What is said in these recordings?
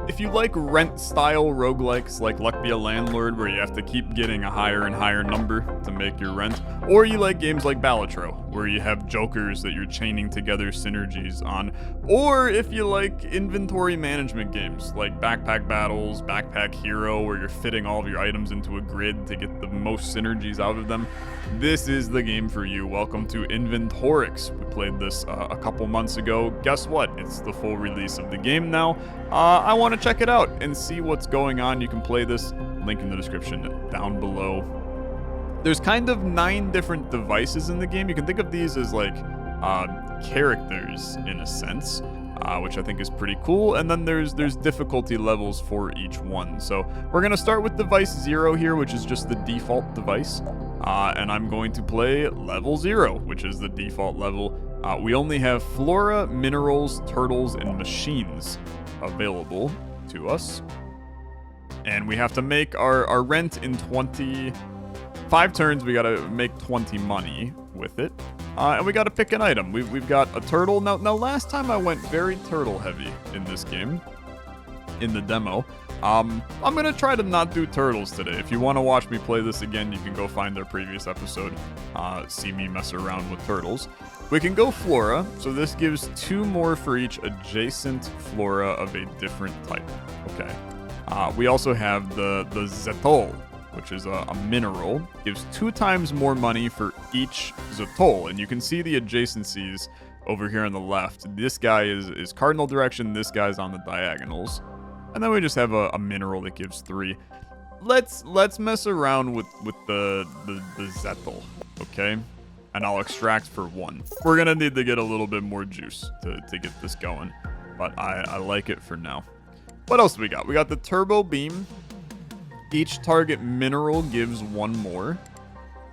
If you like rent-style roguelikes like Luck Be a Landlord, where you have to keep getting a higher and higher number to make your rent, or you like games like Balatro, where you have jokers that you're chaining together synergies on, or if you like inventory management games like Backpack Battles, Backpack Hero, where you're fitting all of your items into a grid to get the most synergies out of them, this is the game for you. Welcome to INVENTORIX. We played this a couple months ago. Guess what? It's the full release of the game now. I want to check it out and see what's going on. You can play this, link in the description down below. There's kind of 9 different devices in the game. You can think of these as like characters in a sense, which I think is pretty cool. And then there's difficulty levels for each one. So we're gonna start with device 0 here, which is just the default device. And I'm going to play level 0, which is the default level. We only have flora, minerals, turtles, and machines available to us. And we have to make our rent in 25 turns. We gotta make 20 money with it. And we gotta pick an item. We've got a turtle. Now last time I went very turtle heavy in this game, in the demo. I'm gonna try to not do turtles today. If you want to watch me play this again, you can go find their previous episode, see me mess around with turtles. We can go flora, so this gives 2 more for each adjacent flora of a different type. Okay. We also have the zetol, which is a mineral. Gives 2 times more money for each zetol, and you can see the adjacencies over here on the left. This guy is cardinal direction, this guy's on the diagonals. And then we just have a mineral that gives 3. Let's mess around with the zetol, okay? And I'll extract for 1. We're gonna need to get a little bit more juice to get this going, but I like it for now. What else do we got? We got the turbo beam. Each target mineral gives 1 more.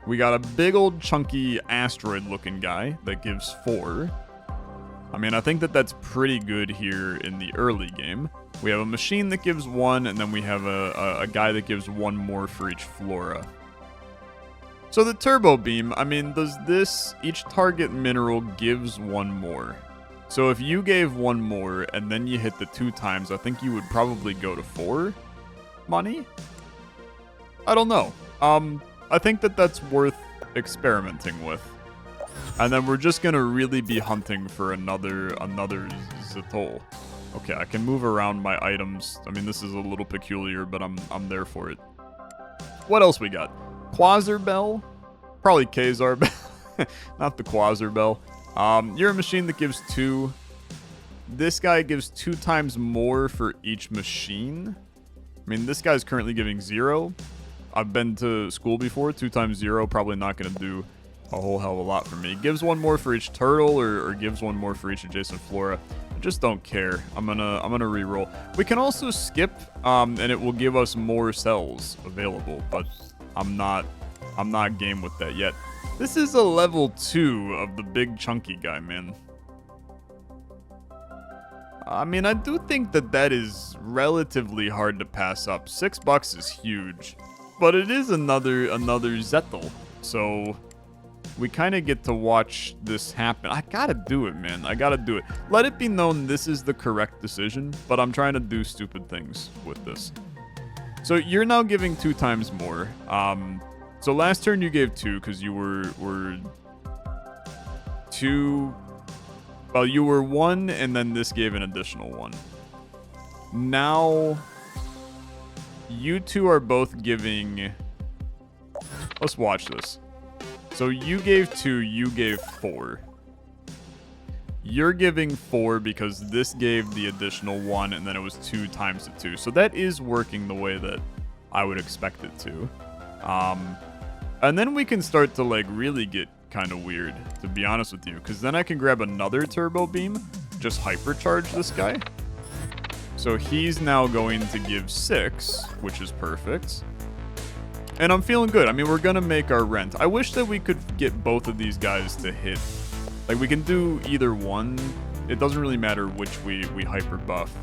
We got a big old chunky asteroid looking guy that gives 4. I mean, I think that's pretty good here in the early game. We have a machine that gives 1, and then we have a guy that gives 1 more for each flora. So the turbo beam, I mean, each target mineral gives 1 more. So if you gave 1 more, and then you hit the 2 times, I think you would probably go to 4 money? I don't know. I think that's worth experimenting with. And then we're just gonna really be hunting for another zetol. Okay, I can move around my items. I mean, this is a little peculiar, but I'm there for it. What else we got? Quasar Bell? Probably Kazar Bell. Not the Quasar Bell. You're a machine that gives 2. This guy gives 2 times more for each machine. I mean, this guy's currently giving 0. I've been to school before. 2 times 0, probably not gonna do a whole hell of a lot for me. Gives 1 more for each turtle, or gives 1 more for each adjacent flora. I just don't care. I'm gonna re-roll. We can also skip, and it will give us more cells available, but I'm not game with that yet. This is a level 2 of the big chunky guy, man. I mean, I do think that is relatively hard to pass up. $6 is huge, but it is another zetol, so we kind of get to watch this happen. I gotta do it, man. I gotta do it. Let it be known this is the correct decision, but I'm trying to do stupid things with this. So you're now giving 2 times more. So last turn you gave 2 because you were 2. Well, you were 1, and then this gave an additional 1. Now, you 2 are both giving... Let's watch this. So you gave 2, you gave 4. You're giving 4 because this gave the additional 1, and then it was 2 times the 2. So that is working the way that I would expect it to. And then we can start to like really get kind of weird, to be honest with you, because then I can grab another turbo beam, just hypercharge this guy. So he's now going to give 6, which is perfect. And I'm feeling good. I mean, we're going to make our rent. I wish that we could get both of these guys to hit. Like, we can do either one. It doesn't really matter which we hyper buff.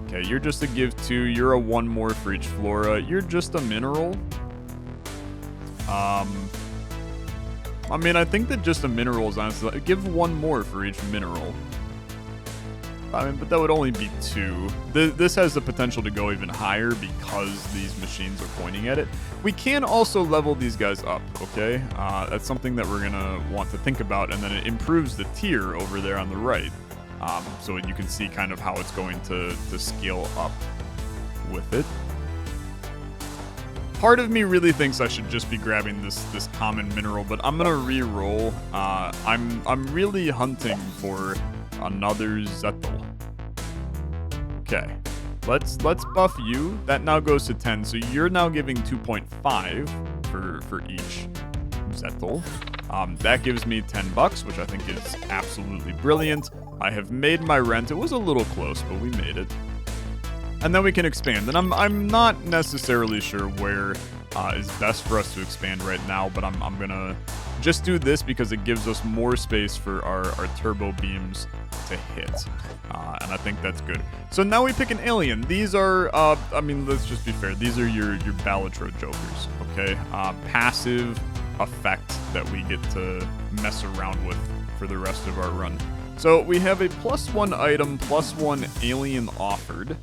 Okay, you're just a give 2. You're a 1 more for each flora. You're just a mineral. I mean, I think that just a mineral is honestly... Give 1 more for each mineral. I mean, but that would only be 2. This has the potential to go even higher because these machines are pointing at it. We can also level these guys up, okay? That's something that we're gonna want to think about, and then it improves the tier over there on the right. So you can see kind of how it's going to scale up with it. Part of me really thinks I should just be grabbing this common mineral, but I'm gonna re-roll. I'm really hunting for another Zettel. Okay, let's buff you. That now goes to 10, so you're now giving 2.5 for each Zettel. That gives me $10, which I think is absolutely brilliant. I have made my rent. It was a little close, but we made it. And then we can expand. And I'm not necessarily sure where is best for us to expand right now, but I'm gonna just do this because it gives us more space for our turbo beams to hit. And I think that's good. So now we pick an alien. These are, I mean, let's just be fair. These are your Balatro jokers, okay? Passive effect that we get to mess around with for the rest of our run. So we have a +1 item, +1 alien offered.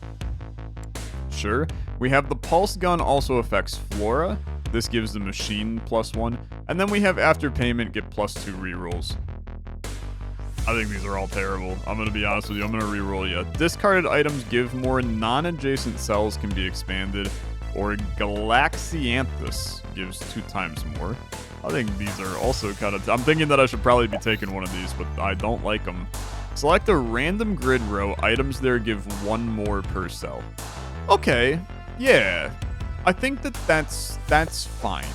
Sure. We have the pulse gun also affects flora. This gives the machine +1. And then we have after payment get +2 rerolls. I think these are all terrible. I'm going to be honest with you. I'm going to reroll you. Discarded items give more. Non-adjacent cells can be expanded. Or Galaxianthus gives 2 times more. I think these are also kind of... I'm thinking that I should probably be taking one of these, but I don't like them. Select a random grid row. Items there give 1 more per cell. Okay, yeah. I think that's fine.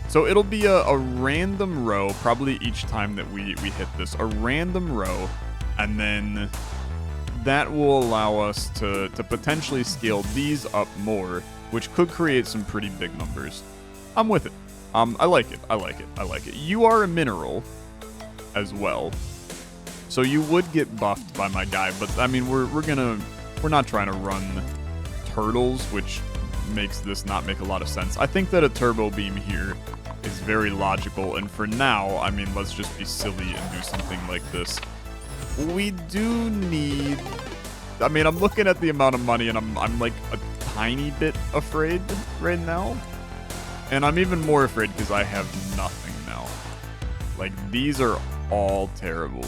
So it'll be a random row, probably each time that we hit this. A random row, and then that will allow us to potentially scale these up more, which could create some pretty big numbers. I'm with it. I like it. I like it. I like it. You are a mineral as well, so you would get buffed by my guy. But I mean, we're not trying to run turtles, which makes this not make a lot of sense. I think that a turbo beam here is very logical, and for now, I mean, let's just be silly and do something like this. We do need... I mean, I'm looking at the amount of money, and I'm like a tiny bit afraid right now. And I'm even more afraid because I have nothing now. Like, these are all terrible.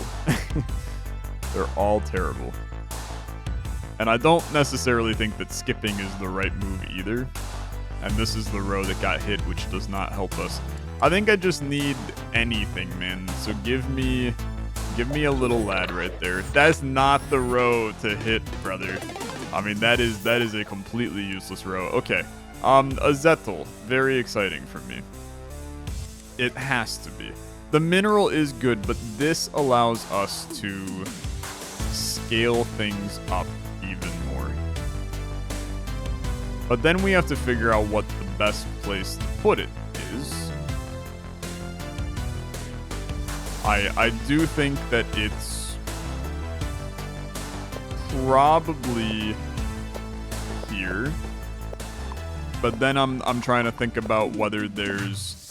They're all terrible. And I don't necessarily think that skipping is the right move either. And this is the row that got hit, which does not help us. I think I just need anything, man. So give me a little lad right there. That's not the row to hit, brother. I mean, that is a completely useless row. Okay. A Zettel. Very exciting for me. It has to be. The mineral is good, but this allows us to scale things up even more. But then we have to figure out what the best place to put it is. I do think that it's probably here. But then I'm trying to think about whether there's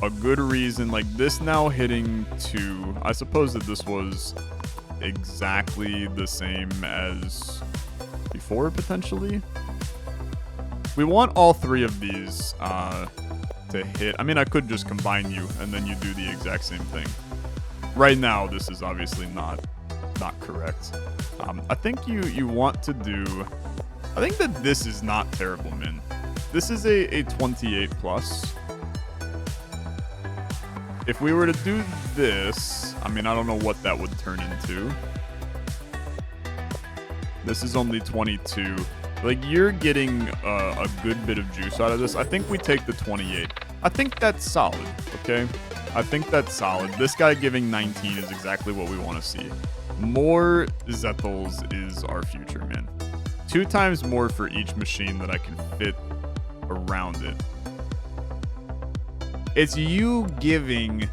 a good reason, like this now hitting 2. I suppose that this was exactly the same as before, potentially. We want all 3 of these to hit. I mean, I could just combine you, and then you do the exact same thing. Right now, this is obviously not correct. I think you want to do... I think that this is not terrible, man. This is a 28 plus. If we were to do this, I mean, I don't know what that would turn into. This is only 22. Like, you're getting a good bit of juice out of this. I think we take the 28. I think that's solid, okay? I think that's solid. This guy giving 19 is exactly what we want to see. More Zettels is our future, man. 2 times more for each machine that I can fit around it. It's you giving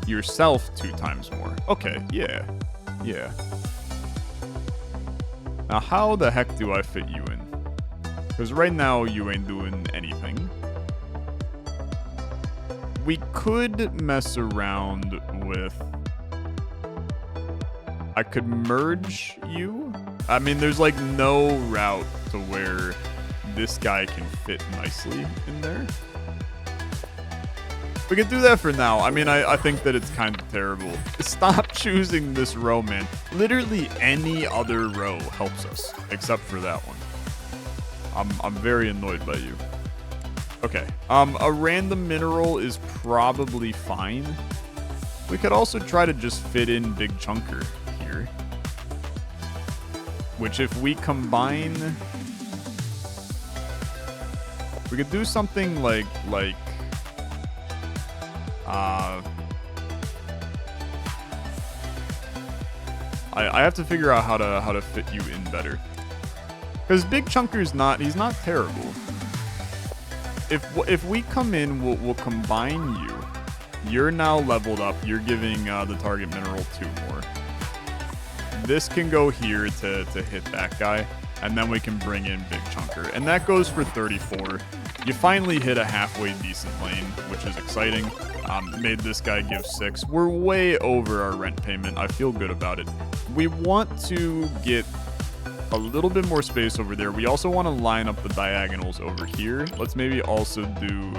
yourself 2 times more. Okay, yeah. Yeah. Now, how the heck do I fit you in? Because right now, you ain't doing anything. We could mess around with... I could merge you. I mean, there's like no route to where this guy can fit nicely in there. We could do that for now. I mean, I think that it's kind of terrible. Stop choosing this row, man. Literally any other row helps us, except for that one. I'm very annoyed by you. Okay, a random mineral is probably fine. We could also try to just fit in Big Chunker here. Which if we combine... We could do something like I have to figure out how to fit you in better. Because Big Chunker's he's not terrible. If we come in, we'll combine you. You're now leveled up. You're giving the target mineral 2 more. This can go here to hit that guy. And then we can bring in Big Chunker. And that goes for 34. You finally hit a halfway decent lane, which is exciting. Made this guy give 6. We're way over our rent payment. I feel good about it. We want to get a little bit more space over there. We also want to line up the diagonals over here. Let's maybe also do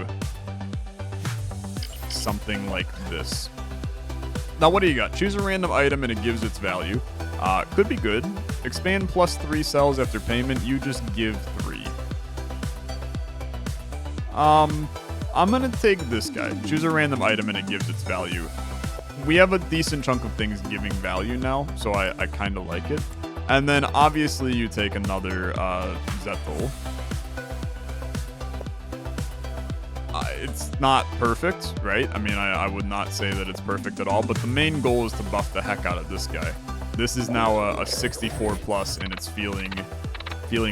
something like this. Now, what do you got? Choose a random item and it gives its value. Could be good. Expand plus 3 cells after payment. You just give 3. I'm gonna take this guy. Choose a random item and it gives its value. We have a decent chunk of things giving value now, so I kind of like it. And then obviously you take another Zettel. It's not perfect, right? I mean, I would not say that it's perfect at all, but the main goal is to buff the heck out of this guy. This is now a 64 plus, and it's feeling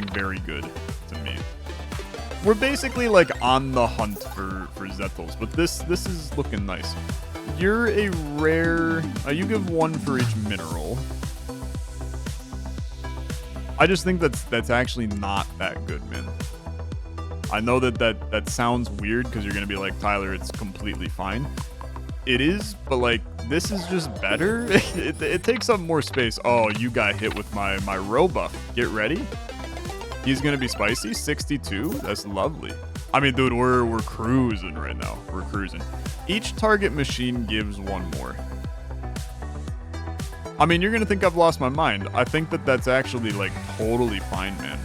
very good to me. We're basically like on the hunt for Zettels, but this is looking nice. You're a rare. You give 1 for each mineral. I just think that's actually not that good, man. I know that sounds weird because you're gonna be like, Tyler, it's completely fine. It is, but like this is just better. it takes up more space. Oh, you got hit with my row buff. Get ready. He's gonna be spicy. 62. That's lovely. I mean, dude, we're cruising right now. We're cruising. Each target machine gives 1 more. I mean, you're gonna think I've lost my mind. I think that's actually like totally fine, man.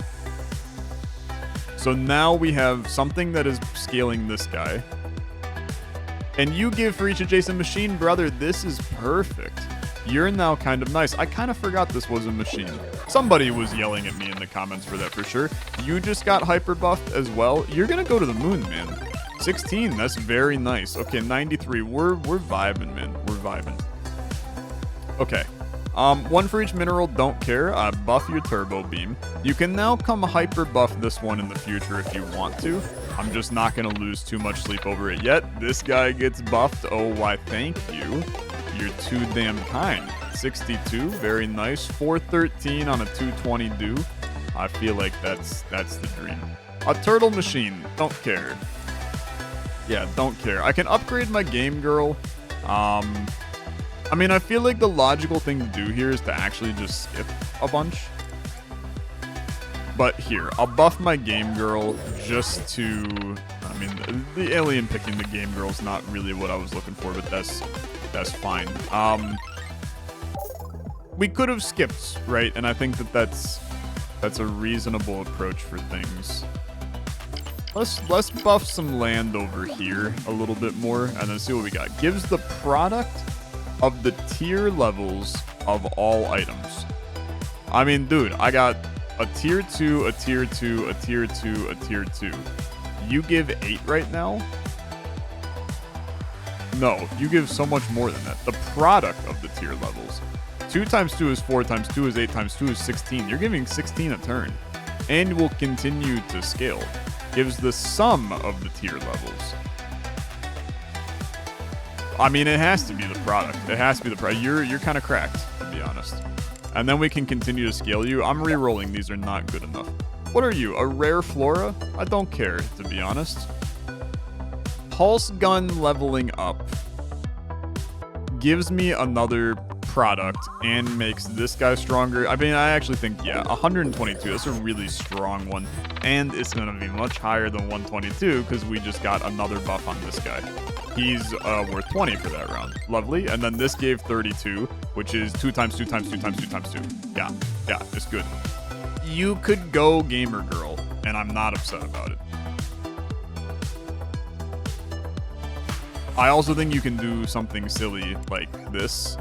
So now we have something that is scaling this guy. And you give for each adjacent machine, brother. This is perfect. You're now kind of nice. I kind of forgot this was a machine. Somebody was yelling at me in the comments for that for sure. You just got hyper buffed as well. You're gonna go to the moon, man. 16, that's very nice. Okay, 93. We're vibing, man. We're vibing. Okay. 1 for each mineral, don't care. Buff your turbo beam. You can now come hyper buff this one in the future if you want to. I'm just not going to lose too much sleep over it yet. This guy gets buffed. Oh, why, thank you. You're too damn kind. 62, very nice. 413 on a 220 do. I feel like that's the dream. A turtle machine, don't care. Yeah, don't care. I can upgrade my game girl. I mean, I feel like the logical thing to do here is to actually just skip a bunch. But here, I'll buff my game girl just to... I mean, the alien picking the game girl is not really what I was looking for, but that's fine. We could have skipped, right? And I think that's a reasonable approach for things. Let's buff some land over here a little bit more, and then see what we got. Gives the product of the tier levels of all items. I mean, dude, I got a tier 2, a tier 2, a tier 2, a tier 2. You give 8 right now? No, you give so much more than that. The product of the tier levels. 2 times 2 is 4 times 2 is 8 times 2 is 16. You're giving 16 a turn. And will continue to scale. Gives the sum of the tier levels. I mean, it has to be the product. It has to be the product. You're kind of cracked, to be honest. And then we can continue to scale you. I'm re-rolling. These are not good enough. What are you? A rare flora? I don't care, to be honest. Pulse gun leveling up gives me another product and makes this guy stronger. I mean, I actually think, yeah, 122, that's a really strong one. And it's going to be much higher than 122 because we just got another buff on this guy. He's worth 20 for that round. Lovely. And then this gave 32, which is 2 times 2 times 2 times 2 times 2. Yeah, it's good. You could go gamer girl, and I'm not upset about it. I also think you can do something silly like this.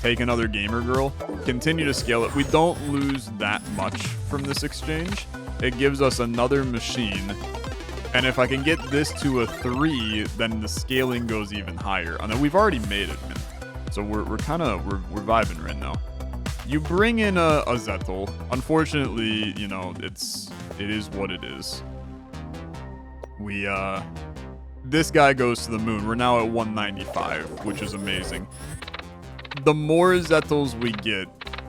Take another gamer girl, continue to scale it. We don't lose that much from this exchange. It gives us another machine. And if I can get this to a 3, then the scaling goes even higher. And then we've already made it, man. So we're vibing right now. You bring in a Zettel. Unfortunately, you know, it is what it is. This guy goes to the moon. We're now at 195, which is amazing. The more Zettels we get,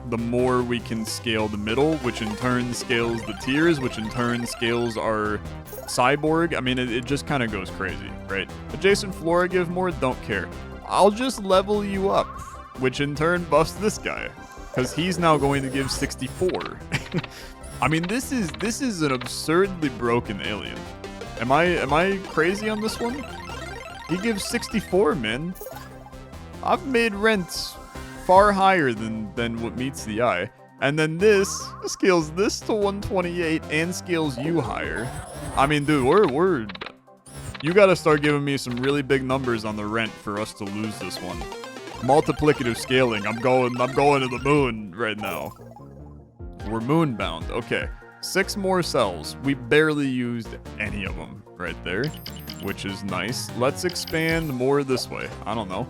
the more we can scale the middle, which in turn scales the tiers, which in turn scales our cyborg. I mean, it just kind of goes crazy, right? Adjacent flora give more, don't care. I'll just level you up, which in turn buffs this guy, because he's now going to give 64. I mean, this is an absurdly broken alien. Am I crazy on this one? He gives 64, man. I've made rent far higher than what meets the eye. And then this scales this to 128 and scales you higher. I mean, dude, you gotta start giving me some really big numbers on the rent for us to lose this one. Multiplicative scaling. I'm going to the moon right now. We're moon bound. Okay. 6 more cells. We barely used any of them right there, which is nice. Let's expand more this way. I don't know.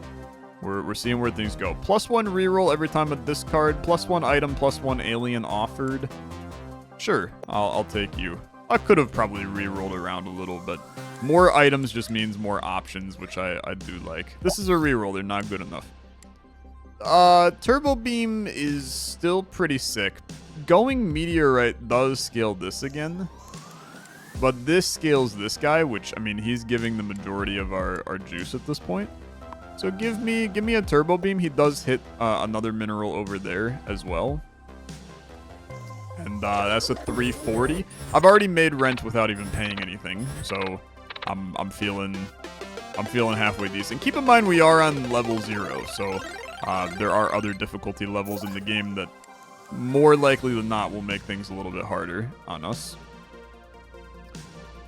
We're seeing where things go. +1 reroll every time a discard. +1 item, +1 alien offered. Sure, I'll take you. I could have probably rerolled around a little, but more items just means more options, which I do like. This is a reroll. They're not good enough. Turbo Beam is still pretty sick. Going Meteorite does scale this again, but this scales this guy, which, I mean, he's giving the majority of our juice at this point. So give me a Turbo Beam. He does hit another mineral over there as well. And that's a 340. I've already made rent without even paying anything, so I'm feeling halfway decent. Keep in mind we are on level 0, so there are other difficulty levels in the game that more likely than not will make things a little bit harder on us.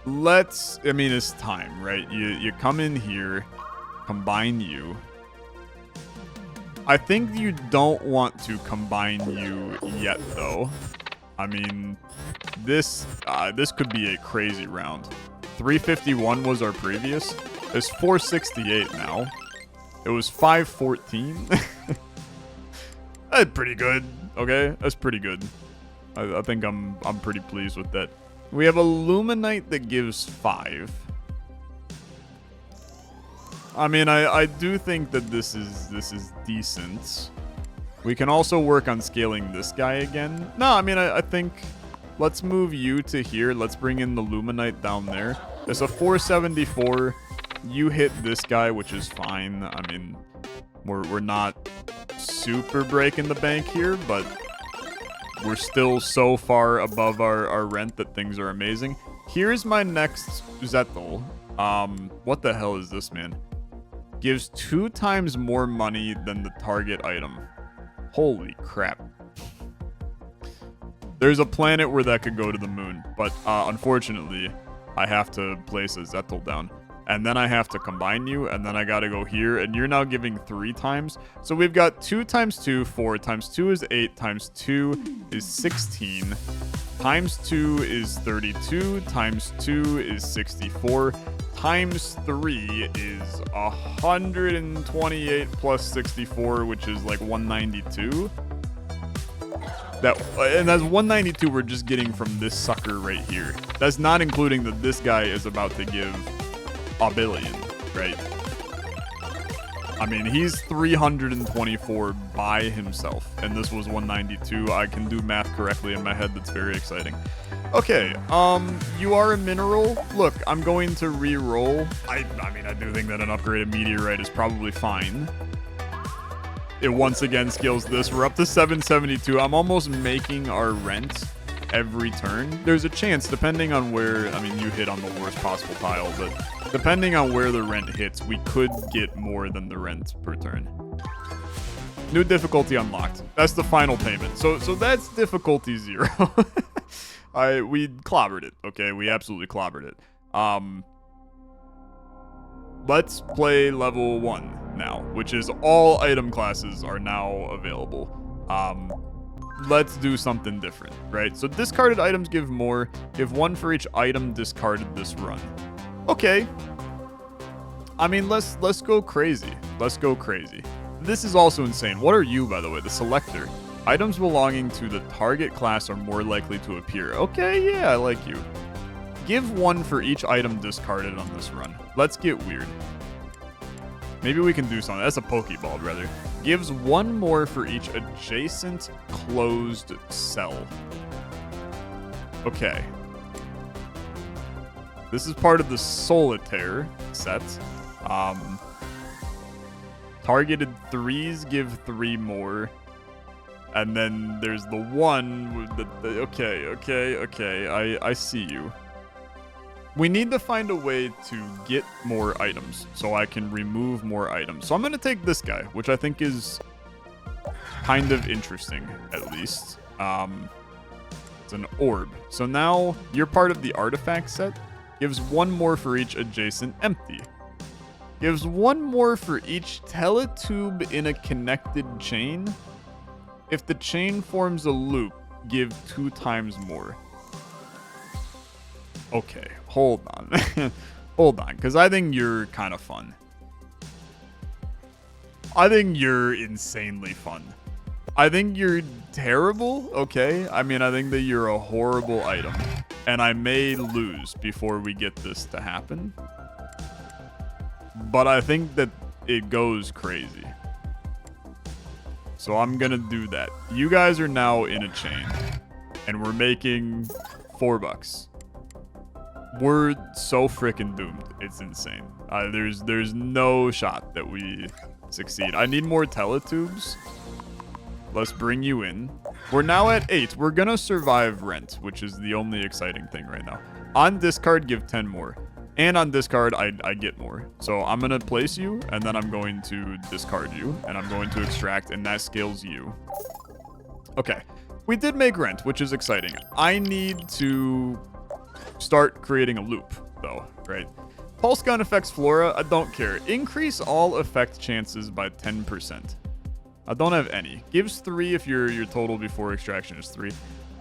I mean, it's time, right? You come in here, combine you. I think you don't want to combine you yet, though. I mean, this could be a crazy round. 351 was our previous. It's 468 now. It was 514. That's pretty good. Okay, that's pretty good. I think I'm pretty pleased with that. We have a Luminite that gives 5. I mean, I do think that this is decent. We can also work on scaling this guy again. No, I mean, I think let's move you to here. Let's bring in the Luminite down there. It's a 474. You hit this guy, which is fine. I mean, we're not super breaking the bank here, but we're still so far above our rent that things are amazing. Here's my next Zettel. What the hell is this, man? Gives 2 times more money than the target item. Holy crap. There's a planet where that could go to the moon, but unfortunately, I have to place a Zettel down. And then I have to combine you, and then I gotta go here, and you're now giving 3 times. So we've got 2 times 2, 4 times 2 is 8, times 2 is 16, times 2 is 32, times 2 is 64, times 3 is 128 plus 64, which is like 192. And that's 192 we're just getting from this sucker right here. That's not including that this guy is about to give a billion, right? I mean, he's 324 by himself, and this was 192. I can do math correctly in my head. That's very exciting. Okay, you are a mineral. Look, I'm going to re-roll. I mean, I do think that an upgraded meteorite is probably fine. It once again scales this. We're up to 772. I'm almost making our rent every turn. There's a chance, depending on where, I mean, you hit on the worst possible tile, but depending on where the rent hits, we could get more than the rent per turn. New difficulty unlocked. That's the final payment. So that's difficulty 0. We clobbered it, okay? We absolutely clobbered it. Let's play level 1 now, which is all item classes are now available. Let's do something different, right? So discarded items give more. Give 1 for each item discarded this run. Okay. I mean, let's go crazy. Let's go crazy. This is also insane. What are you, by the way? The selector. Items belonging to the target class are more likely to appear. Okay, yeah, I like you. Give 1 for each item discarded on this run. Let's get weird. Maybe we can do something. That's a Pokeball, brother. Gives 1 more for each adjacent closed cell. Okay. This is part of the Solitaire set. Targeted 3s give 3 more. And then there's the 1 with the okay. I see you. We need to find a way to get more items so I can remove more items. So I'm going to take this guy, which I think is kind of interesting, at least. It's an orb. So now you're part of the artifact set. Gives 1 more for each adjacent empty. Gives 1 more for each teletube in a connected chain. If the chain forms a loop, give 2 times more. Okay, hold on. Hold on, because I think you're kind of fun. I think you're insanely fun. I think you're terrible, okay? I mean, I think that you're a horrible item. And I may lose before we get this to happen. But I think that it goes crazy. So I'm gonna do that. You guys are now in a chain. And we're making $4. We're so freaking doomed. It's insane. There's no shot that we succeed. I need more teletubes. Let's bring you in. We're now at 8. We're gonna survive rent, which is the only exciting thing right now. On discard, give 10 more. And on discard, I get more. So I'm gonna place you, and then I'm going to discard you, and I'm going to extract, and that scales you. Okay. We did make rent, which is exciting. I need to start creating a loop, though, right? Pulse gun affects flora. I don't care. Increase all effect chances by 10%. I don't have any. Gives 3 if your total before extraction is 3.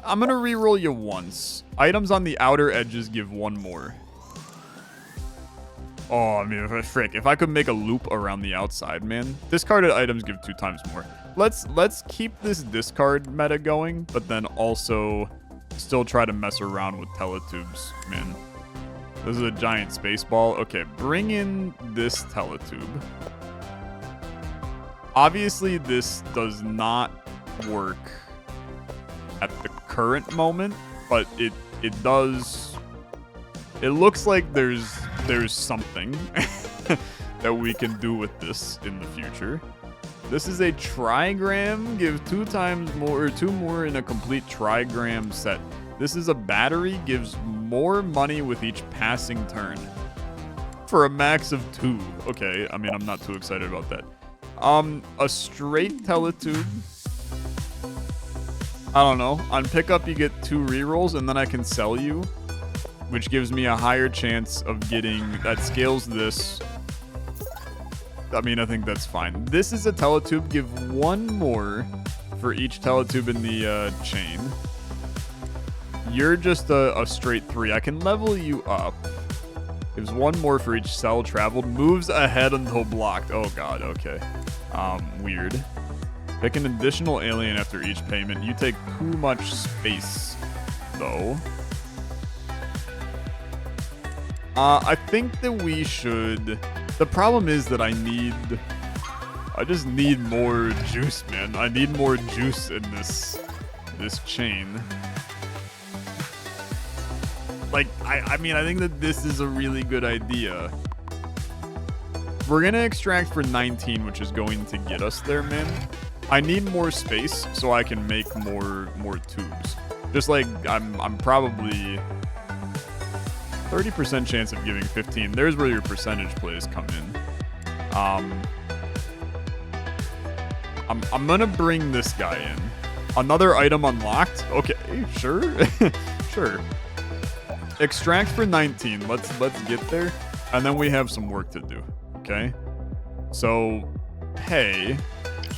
I'm gonna reroll you once. Items on the outer edges give 1 more. Oh, I mean, frick. If I could make a loop around the outside, man. Discarded items give 2 times more. Let's keep this discard meta going, but then also still try to mess around with teletubes, man. This is a giant space ball. Okay, bring in this teletube. Obviously, this does not work at the current moment, but it does. It looks like there's something that we can do with this in the future. This is a trigram. Give 2 times more, or 2 more in a complete trigram set. This is a battery. Gives more money with each passing turn. For a max of 2. Okay, I mean, I'm not too excited about that. A straight teletube. I don't know. On pickup, you get 2 rerolls, and then I can sell you, which gives me a higher chance of getting, that scales this. I mean, I think that's fine. This is a teletube. Give 1 more for each teletube in the chain. You're just a straight 3. I can level you up. Gives 1 more for each cell traveled. Moves ahead until blocked. Oh god, okay. Weird. Pick an additional alien after each payment. You take too much space, though. I think that we should... The problem is that I just need more juice, man. I need more juice in this chain. Like, I mean, I think that this is a really good idea. we're going to extract for 19, which is going to get us there, man, I need more space so I can make more tubes. Just like I'm probably 30% chance of giving 15. There's where your percentage plays come in. I'm gonna bring this guy in. Another item unlocked. Okay, sure, sure. Extract for 19. Let's get there, and then we have some work to do. Okay. So, hey,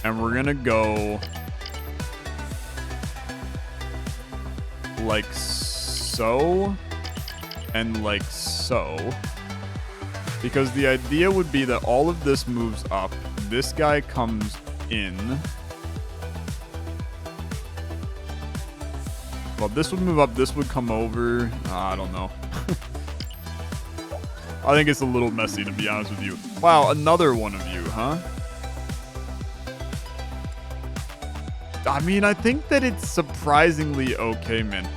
and we're gonna go like so, and like so, because the idea would be that all of this moves up. This guy comes in. Well, this would move up. This would come over. I don't know. I think it's a little messy, to be honest with you. Wow, another one of you, huh? I mean, I think that it's surprisingly okay, man.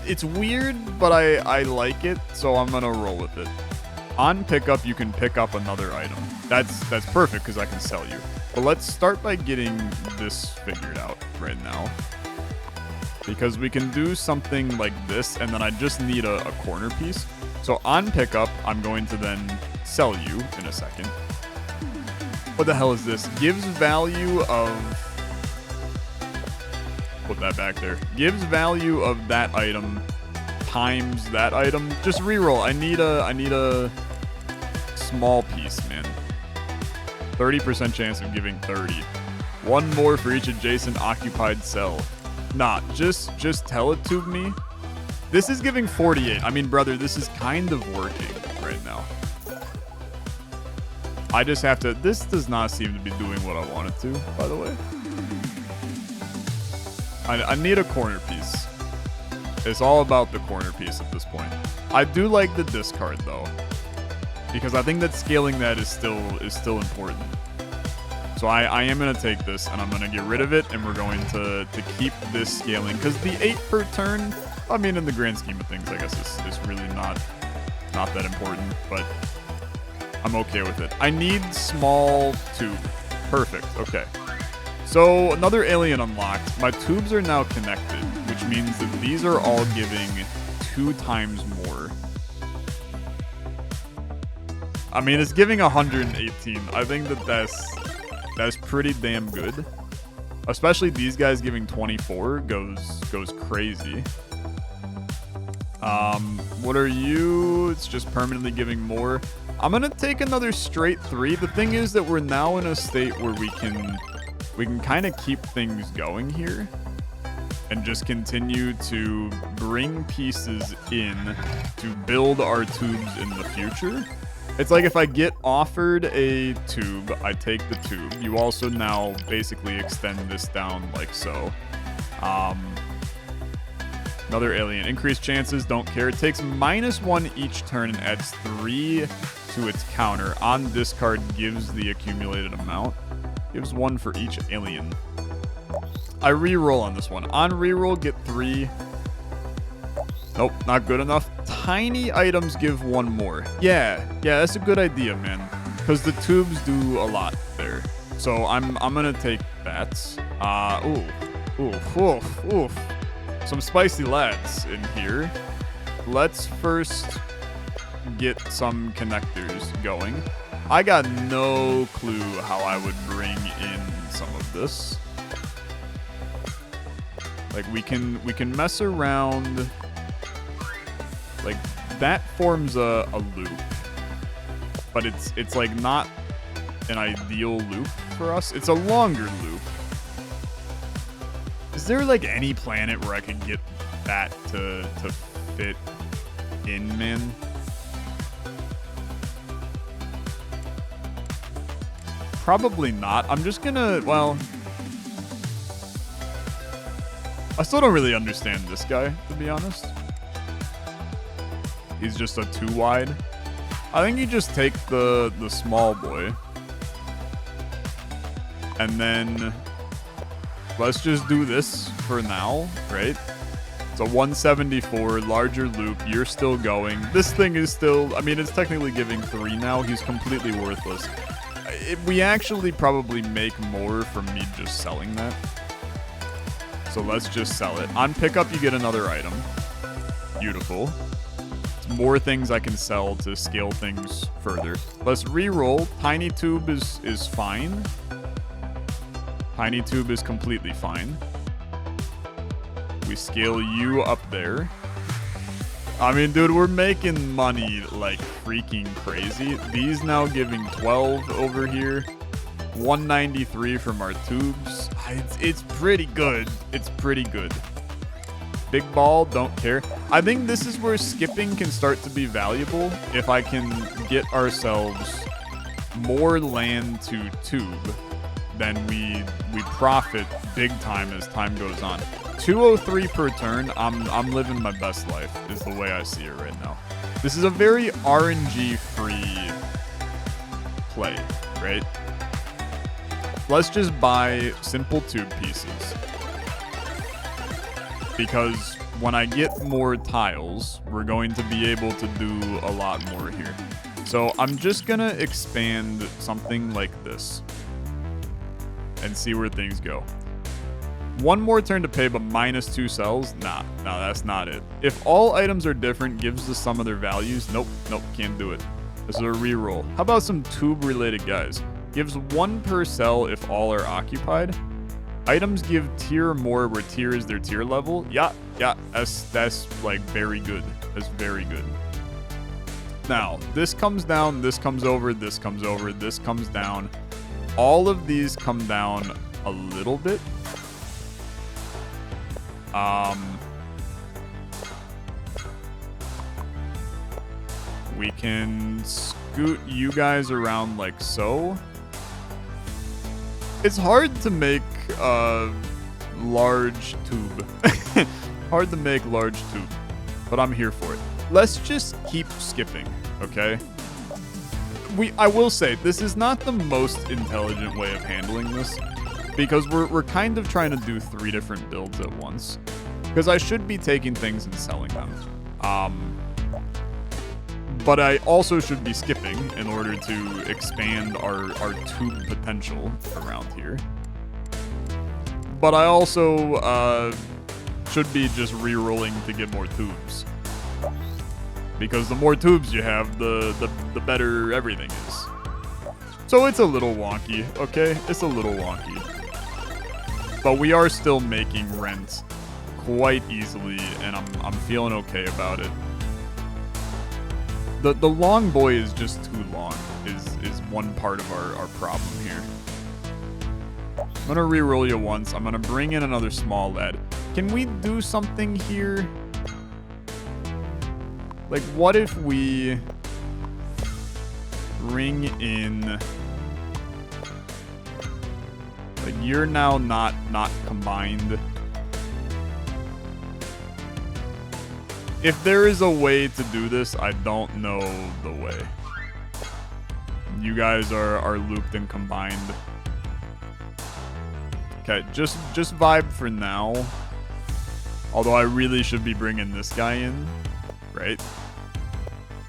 It's weird, but I like it, so I'm gonna roll with it. On pickup, you can pick up another item. That's perfect, because I can sell you. But let's start by getting this figured out right now. Because we can do something like this, and then I just need a corner piece. So on pickup, I'm going to then sell you in a second. What the hell is this? Gives value of... Put that back there. Gives value of that item times that item. Just reroll. I need a small piece, man. 30% chance of giving 30. One more for each adjacent occupied cell. Nah, just teletube me. This is giving 48. I mean, brother, this is kind of working right now. I just have to... This does not seem to be doing what I want it to, by the way. I need a corner piece. It's all about the corner piece at this point. I do like the discard, though, because I think that scaling that is still important. So I am going to take this, and I'm going to get rid of it, and we're going to keep this scaling. Because the 8 per turn, I mean, in the grand scheme of things, I guess is really not that important. But I'm okay with it. I need small tube. Perfect. Okay. So another alien unlocked. My tubes are now connected, which means that these are all giving 2 times more. I mean, it's giving 118. I think that's pretty damn good. Especially these guys giving 24 goes crazy. What are you? It's just permanently giving more. I'm gonna take another straight 3. The thing is that we're now in a state where we can kind of keep things going here and just continue to bring pieces in to build our tubes in the future. It's like if I get offered a tube, I take the tube. You also now basically extend this down like so. Another alien. Increased chances, don't care. It takes -1 each turn and adds 3 to its counter. On discard, gives the accumulated amount. Gives 1 for each alien. I reroll on this one. On reroll, get 3. Nope, not good enough. Tiny items give 1 more. Yeah, that's a good idea, man. Because the tubes do a lot there. So I'm gonna take that. Oof. Some spicy lads in here. Let's first get some connectors going. I got no clue how I would bring in some of this. Like we can mess around. Like that forms a loop, but it's like not an ideal loop for us. It's a longer loop. Is there like any planet where I could get that to fit in, man? Probably not. I'm just gonna, well, I still don't really understand this guy, to be honest. He's just a 2 wide. I think you just take the small boy. And then let's just do this for now, right? It's a 174, larger loop. You're still going. This thing is still, I mean, it's technically giving 3 now. He's completely worthless. We actually probably make more from me just selling that. So let's just sell it. On pickup, you get another item. Beautiful. It's more things I can sell to scale things further. Let's re-roll. Tiny Tube is fine. Tiny Tube is completely fine. We scale you up there. I mean, dude, we're making money like freaking crazy. These now giving 12 over here. 193 from our tubes. It's pretty good. It's pretty good. Big ball, don't care. I think this is where skipping can start to be valuable if I can get ourselves more land to tube. Then we profit big time as time goes on. 203 per turn. I'm living my best life is the way I see it right now. This is a very RNG free play, right? Let's just buy simple tube pieces. Because when I get more tiles, we're going to be able to do a lot more here. So I'm just gonna expand something like this and see where things go. One more turn to pay, but -2 cells? Nah, that's not it. If all items are different, gives the sum of their values? Nope, can't do it. This is a reroll. How about some tube-related guys? Gives 1 per cell if all are occupied. Items give tier more where tier is their tier level. Yeah, that's like very good. That's very good. Now, this comes down, this comes over, this comes over, this comes down. All of these come down a little bit. We can scoot you guys around like so. It's hard to make a large tube. Hard to make large tube, but I'm here for it. Let's just keep skipping, okay? I will say, this is not the most intelligent way of handling this, because we're kind of trying to do 3 different builds at once. Because I should be taking things and selling them. But I also should be skipping in order to expand our tube potential around here. But I also should be just re-rolling to get more tubes. Because the more tubes you have, the better everything is. So it's a little wonky, okay? It's a little wonky. But we are still making rent quite easily, and I'm feeling okay about it. The long boy is just too long, is one part of our problem here. I'm gonna re-roll you once. I'm gonna bring in another small lad. Can we do something here? Like, what if we bring in... Like, you're now not combined. If there is a way to do this, I don't know the way. You guys are looped and combined. Okay, just vibe for now. Although I really should be bringing this guy in, right?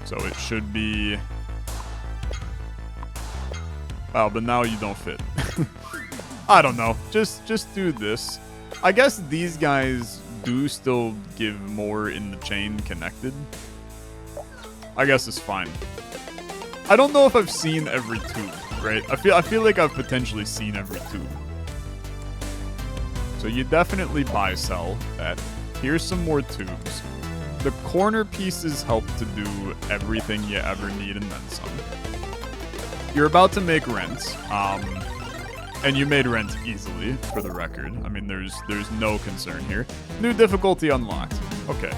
So it should be... Wow, but now you don't fit. I don't know. Just do this. I guess these guys do still give more in the chain connected. I guess it's fine. I don't know if I've seen every tube, right? I feel like I've potentially seen every tube. So you definitely buy sell that. Here's some more tubes. The corner pieces help to do everything you ever need and then some. You're about to make rent. And you made rent easily, for the record. I mean, there's no concern here. New difficulty unlocked. Okay.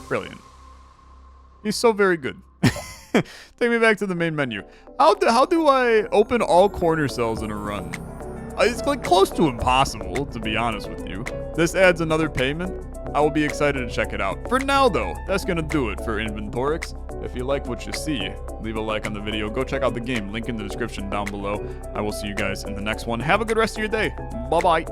Brilliant. He's so very good. Take me back to the main menu. How do I open all corner cells in a run? It's like close to impossible, to be honest with you. This adds another payment. I will be excited to check it out. For now, though, that's going to do it for INVENTORIX. If you like what you see, leave a like on the video. Go check out the game. Link in the description down below. I will see you guys in the next one. Have a good rest of your day. Bye-bye.